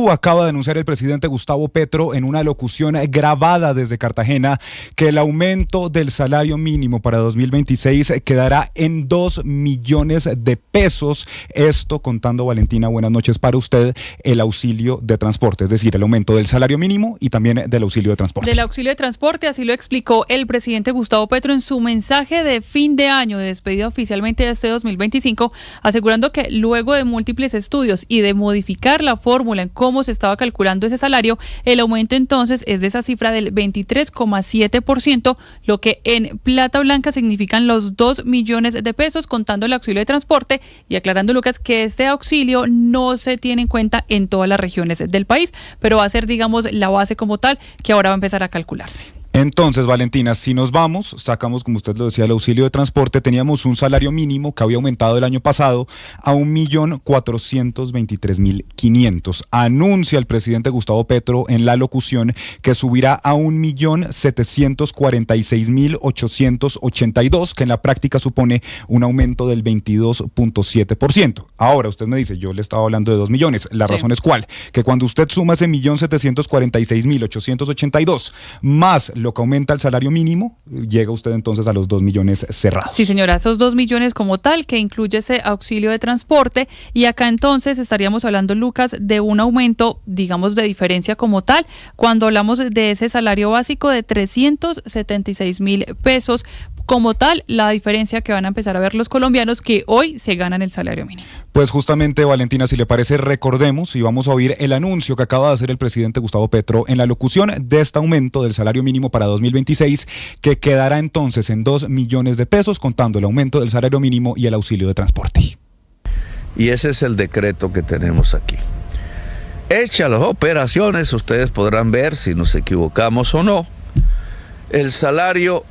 Acaba de anunciar el presidente Gustavo Petro en una locución grabada desde Cartagena que el aumento del salario mínimo para 2026 quedará en 2 millones de pesos. Esto contando, Valentina, buenas noches para usted, el auxilio de transporte, es decir, el aumento del salario mínimo y también del auxilio de transporte. Del auxilio de transporte, así lo explicó el presidente Gustavo Petro en su mensaje de fin de año de despedida oficialmente de este 2025, asegurando que luego de múltiples estudios y de modificar la fórmula en cómo se estaba calculando ese salario, el aumento entonces es de esa cifra del 23,7%, lo que en plata blanca significan los 2 millones de pesos, contando el auxilio de transporte, y aclarando, Lucas, que este auxilio no se tiene en cuenta en todas las regiones del país, pero va a ser, digamos, la base como tal, que ahora va a empezar a calcularse. Entonces, Valentina, si nos vamos, sacamos, como usted lo decía, el auxilio de transporte, teníamos un salario mínimo que había aumentado el año pasado a 1.423.500. Anuncia el presidente Gustavo Petro en la locución que subirá a 1.746.882, que en la práctica supone un aumento del 22.7%. Ahora, usted me dice, yo le estaba hablando de 2 millones. La razón es ¿cuál? Que cuando usted suma ese 1.746.882 más lo que aumenta el salario mínimo, llega usted entonces a los 2 millones cerrados. Sí, señora, esos 2 millones como tal, que incluye ese auxilio de transporte, y acá entonces estaríamos hablando, Lucas, de un aumento, digamos, de diferencia como tal, cuando hablamos de ese salario básico de 376.000 pesos, como tal, la diferencia que van a empezar a ver los colombianos que hoy se ganan el salario mínimo. Pues justamente, Valentina, si le parece, recordemos y vamos a oír el anuncio que acaba de hacer el presidente Gustavo Petro en la locución de este aumento del salario mínimo para 2026, que quedará entonces en 2 millones de pesos, contando el aumento del salario mínimo y el auxilio de transporte. Y ese es el decreto que tenemos aquí. Hechas las operaciones, ustedes podrán ver si nos equivocamos o no. El salario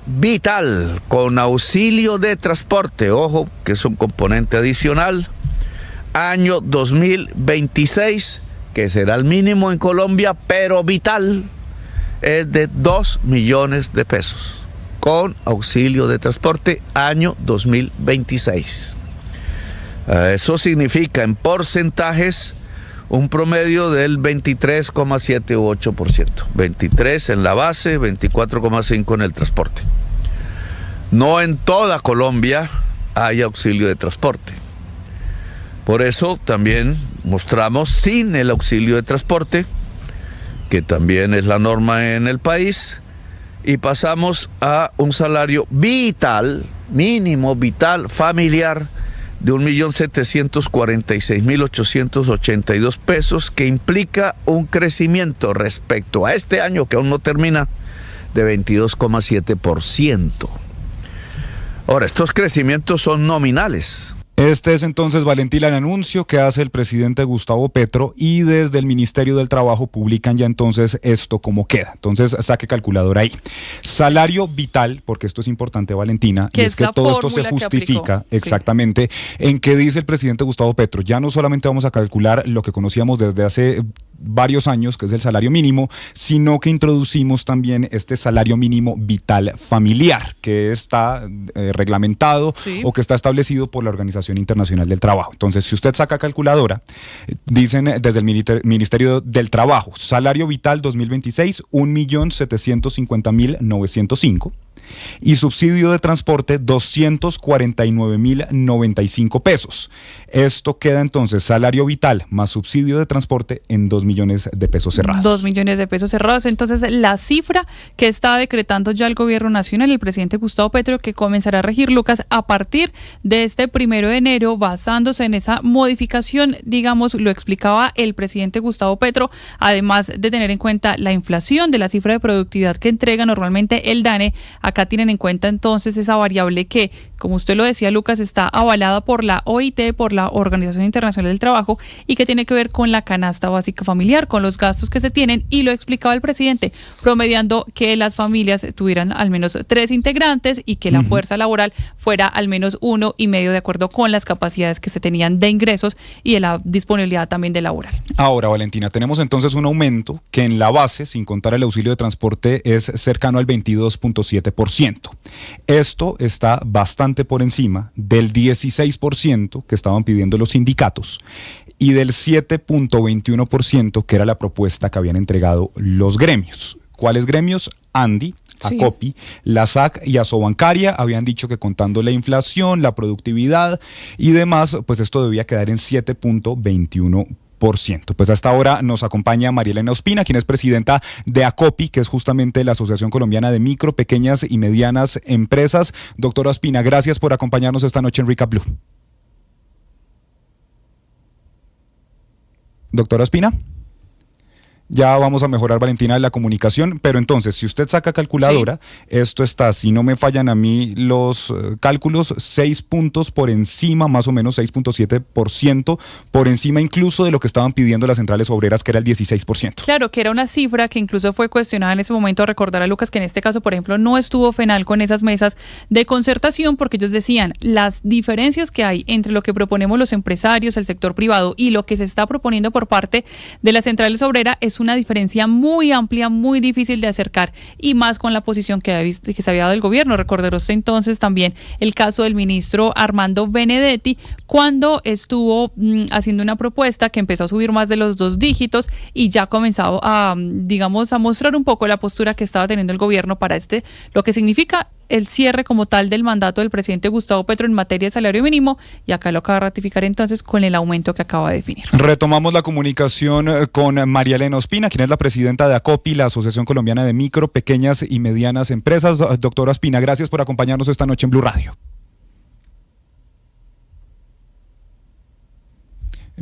vital con auxilio de transporte, ojo, que es un componente adicional, año 2026, que será el mínimo en Colombia, pero vital, es de 2 millones de pesos, con auxilio de transporte, año 2026. Eso significa en porcentajes un promedio del 23,78%. 23 en la base, 24,5 en el transporte. No en toda Colombia hay auxilio de transporte. Por eso también mostramos sin el auxilio de transporte, que también es la norma en el país, y pasamos a un salario vital, mínimo vital, familiar, de 1.746.882 pesos, que implica un crecimiento respecto a este año, que aún no termina, de 22,7%. Ahora, estos crecimientos son nominales. Este es entonces, Valentina, el anuncio que hace el presidente Gustavo Petro, y desde el Ministerio del Trabajo publican ya entonces esto como queda. Entonces saque calculadora ahí. Salario vital, porque esto es importante, Valentina, y es que todo esto se justifica exactamente en que dice el presidente Gustavo Petro. Ya no solamente vamos a calcular lo que conocíamos desde hace varios años, que es el salario mínimo, sino que introducimos también este salario mínimo vital familiar, que está reglamentado o que está establecido por la Organización Internacional del Trabajo. Entonces, si usted saca calculadora, dicen desde el Ministerio del Trabajo, salario vital 2026, 1.750.905, y subsidio de transporte 249.095 pesos. Esto queda entonces salario vital más subsidio de transporte en 2 millones de pesos cerrados. 2 millones de pesos cerrados. Entonces, la cifra que está decretando ya el gobierno nacional, el presidente Gustavo Petro, que comenzará a regir, Lucas, a partir de este 1 de enero, basándose en esa modificación, digamos, lo explicaba el presidente Gustavo Petro, además de tener en cuenta la inflación de la cifra de productividad que entrega normalmente el DANE. Acá tienen en cuenta entonces esa variable que, como usted lo decía, Lucas, está avalada por la OIT, por la Organización Internacional del Trabajo, y que tiene que ver con la canasta básica familiar, con los gastos que se tienen, y lo explicaba el presidente, promediando que las familias tuvieran al menos 3 integrantes y que la fuerza laboral fuera al menos 1,5, de acuerdo con las capacidades que se tenían de ingresos y de la disponibilidad también de laboral. Ahora, Valentina, tenemos entonces un aumento que en la base, sin contar el auxilio de transporte, es cercano al 22.7%. Esto está bastante bastante por encima del 16% que estaban pidiendo los sindicatos y del 7.21% que era la propuesta que habían entregado los gremios. ¿Cuáles gremios? ANDI, ACOPI, la SAC y Asobancaria habían dicho que contando la inflación, la productividad y demás, pues esto debía quedar en 7.21%. Pues hasta ahora nos acompaña María Elena Ospina, quien es presidenta de ACOPI, que es justamente la Asociación Colombiana de Micro, Pequeñas y Medianas Empresas. Doctora Ospina, gracias por acompañarnos esta noche en Recap Blue. Doctora Ospina. Ya vamos a mejorar, Valentina, la comunicación, pero entonces, si usted saca calculadora, esto está, si no me fallan a mí los cálculos, 6 puntos por encima, más o menos 6.7%, por encima incluso de lo que estaban pidiendo las centrales obreras, que era el 16%. Claro, que era una cifra que incluso fue cuestionada en ese momento. Recordar a Lucas que en este caso, por ejemplo, no estuvo FENAL con esas mesas de concertación, porque ellos decían, las diferencias que hay entre lo que proponemos los empresarios, el sector privado, y lo que se está proponiendo por parte de las centrales obreras es una diferencia muy amplia, muy difícil de acercar, y más con la posición que se había dado el gobierno. Recordará usted entonces también el caso del ministro Armando Benedetti, cuando estuvo haciendo una propuesta que empezó a subir más de los 2 dígitos y ya comenzaba a, digamos, a mostrar un poco la postura que estaba teniendo el gobierno para lo que significa el cierre como tal del mandato del presidente Gustavo Petro en materia de salario mínimo, y acá lo acaba de ratificar entonces con el aumento que acaba de definir. Retomamos la comunicación con María Elena Ospina, quien es la presidenta de ACOPI, la Asociación Colombiana de Micro, Pequeñas y Medianas Empresas. Doctora Ospina, gracias por acompañarnos esta noche en Blue Radio.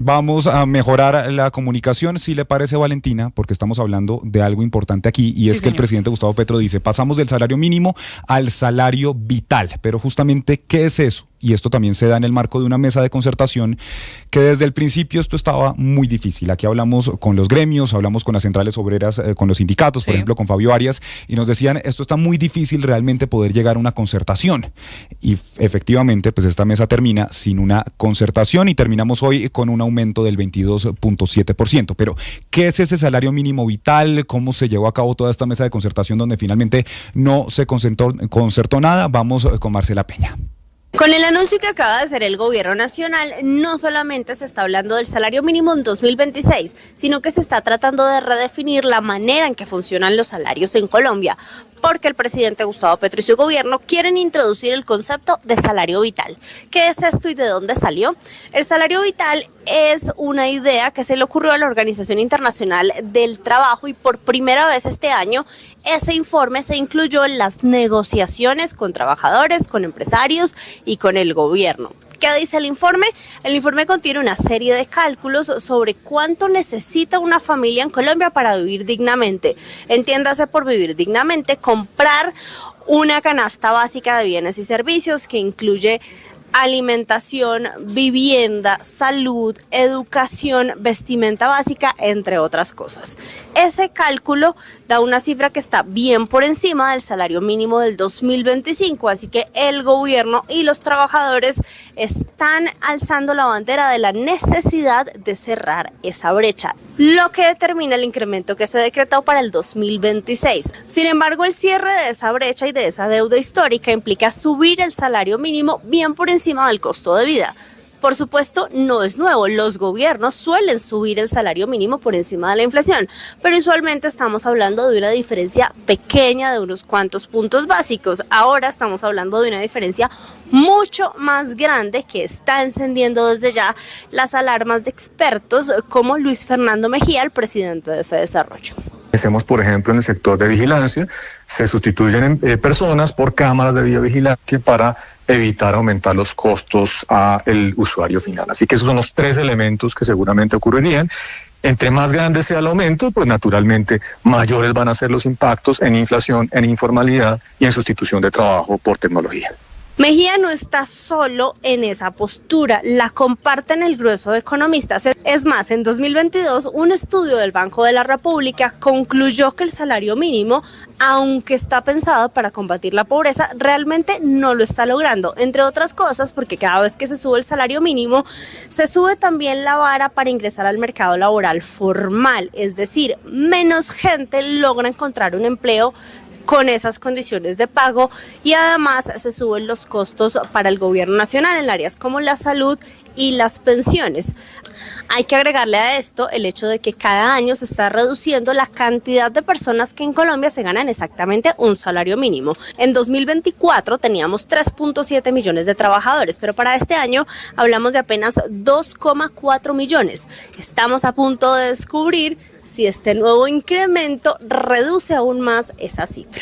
Vamos a mejorar la comunicación, si le parece, Valentina, porque estamos hablando de algo importante aquí, y es que señor. El presidente Gustavo Petro dice, pasamos del salario mínimo al salario vital, pero justamente, ¿qué es eso? Y esto también se da en el marco de una mesa de concertación que desde el principio esto estaba muy difícil. Aquí hablamos con los gremios, hablamos con las centrales obreras, con los sindicatos, por ejemplo, con Fabio Arias, y nos decían, esto está muy difícil realmente poder llegar a una concertación. Y efectivamente, pues esta mesa termina sin una concertación y terminamos hoy con un aumento del 22.7%. Pero, ¿qué es ese salario mínimo vital? ¿Cómo se llevó a cabo toda esta mesa de concertación donde finalmente no se concertó nada? Vamos con Marcela Peña. Con el anuncio que acaba de hacer el gobierno nacional, no solamente se está hablando del salario mínimo en 2026, sino que se está tratando de redefinir la manera en que funcionan los salarios en Colombia, porque el presidente Gustavo Petro y su gobierno quieren introducir el concepto de salario vital. ¿Qué es esto y de dónde salió? El salario vital es una idea que se le ocurrió a la Organización Internacional del Trabajo, y por primera vez este año ese informe se incluyó en las negociaciones con trabajadores, con empresarios y con el gobierno. ¿Qué dice el informe? El informe contiene una serie de cálculos sobre cuánto necesita una familia en Colombia para vivir dignamente. Entiéndase por vivir dignamente, comprar una canasta básica de bienes y servicios que incluye alimentación, vivienda, salud, educación, vestimenta básica, entre otras cosas. Ese cálculo da una cifra que está bien por encima del salario mínimo del 2025, así que el gobierno y los trabajadores están alzando la bandera de la necesidad de cerrar esa brecha, lo que determina el incremento que se decretó para el 2026. Sin embargo, el cierre de esa brecha y de esa deuda histórica implica subir el salario mínimo bien por encima del costo de vida. Por supuesto, no es nuevo, los gobiernos suelen subir el salario mínimo por encima de la inflación, pero usualmente estamos hablando de una diferencia pequeña de unos cuantos puntos básicos. Ahora estamos hablando de una diferencia mucho más grande que está encendiendo desde ya las alarmas de expertos como Luis Fernando Mejía, el presidente de FEDesarrollo. Hacemos, por ejemplo, en el sector de vigilancia, se sustituyen personas por cámaras de videovigilancia para evitar aumentar los costos al usuario final. Así que esos son los 3 elementos que seguramente ocurrirían. Entre más grande sea el aumento, pues naturalmente mayores van a ser los impactos en inflación, en informalidad y en sustitución de trabajo por tecnología. Mejía no está solo en esa postura, la comparten el grueso de economistas. Es más, en 2022 un estudio del Banco de la República concluyó que el salario mínimo, aunque está pensado para combatir la pobreza, realmente no lo está logrando, entre otras cosas porque cada vez que se sube el salario mínimo, se sube también la vara para ingresar al mercado laboral formal, es decir, menos gente logra encontrar un empleo con esas condiciones de pago y además se suben los costos para el gobierno nacional en áreas como la salud y las pensiones. Hay que agregarle a esto el hecho de que cada año se está reduciendo la cantidad de personas que en Colombia se ganan exactamente un salario mínimo. En 2024 teníamos 3.7 millones de trabajadores, pero para este año hablamos de apenas 2,4 millones. Estamos a punto de descubrir si este nuevo incremento reduce aún más esa cifra.